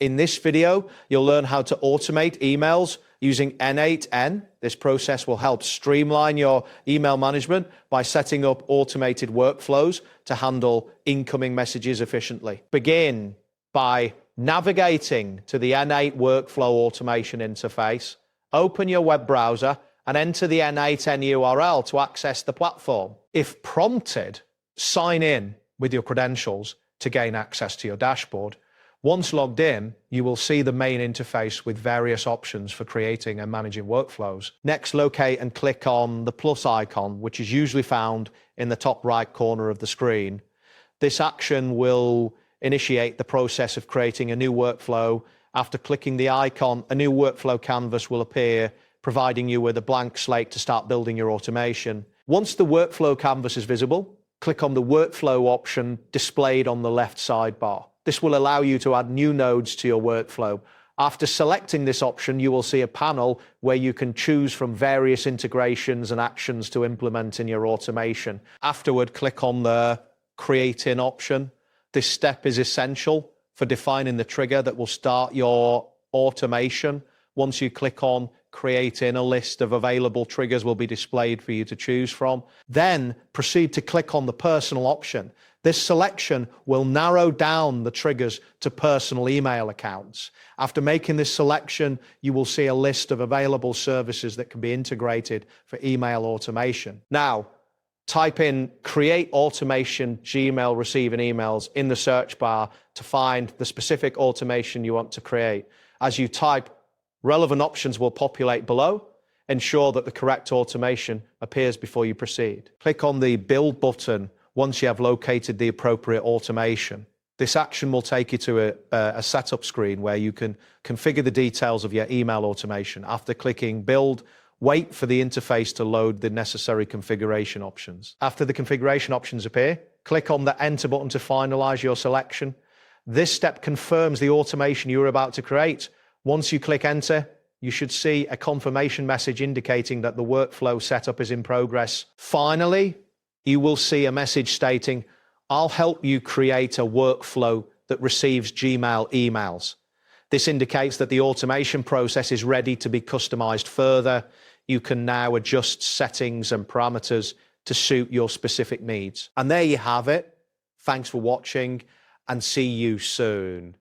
In this video, you'll learn how to automate emails using n8n. This process will help streamline your email management by setting up automated workflows to handle incoming messages efficiently. Begin by navigating to the n8 workflow automation interface. Open your web browser and enter the n8n URL to access the platform. If prompted, sign in with your credentials to gain access to your dashboard. Once logged in, you will see the main interface with various options for creating and managing workflows. Next, locate and click on the plus icon, which is usually found in the top right corner of the screen. This action will initiate the process of creating a new workflow. After clicking the icon, a new workflow canvas will appear, providing you with a blank slate to start building your automation. Once the workflow canvas is visible, click on the workflow option displayed on the left sidebar. This will allow you to add new nodes to your workflow. After selecting this option, you will see a panel where you can choose from various integrations and actions to implement in your automation. Afterward, click on the Create In option. This step is essential for defining the trigger that will start your automation. Once you click on Create In, a list of available triggers will be displayed for you to choose from. Then proceed to click on the Personal option. This selection will narrow down the triggers to personal email accounts. After making this selection, you will see a list of available services that can be integrated for email automation. Now, type in Create Automation Gmail Receiving Emails in the search bar to find the specific automation you want to create. As you type, relevant options will populate below. Ensure that the correct automation appears before you proceed. Click on the Build button once you have located the appropriate automation. This action will take you to a setup screen where you can configure the details of your email automation. After clicking Build, wait for the interface to load the necessary configuration options. After the configuration options appear, click on the Enter button to finalize your selection. This step confirms the automation you are about to create. Once you click Enter, you should see a confirmation message indicating that the workflow setup is in progress. Finally, you will see a message stating, "I'll help you create a workflow that receives Gmail emails." This indicates that the automation process is ready to be customized further. You can now adjust settings and parameters to suit your specific needs. And there you have it. Thanks for watching and see you soon.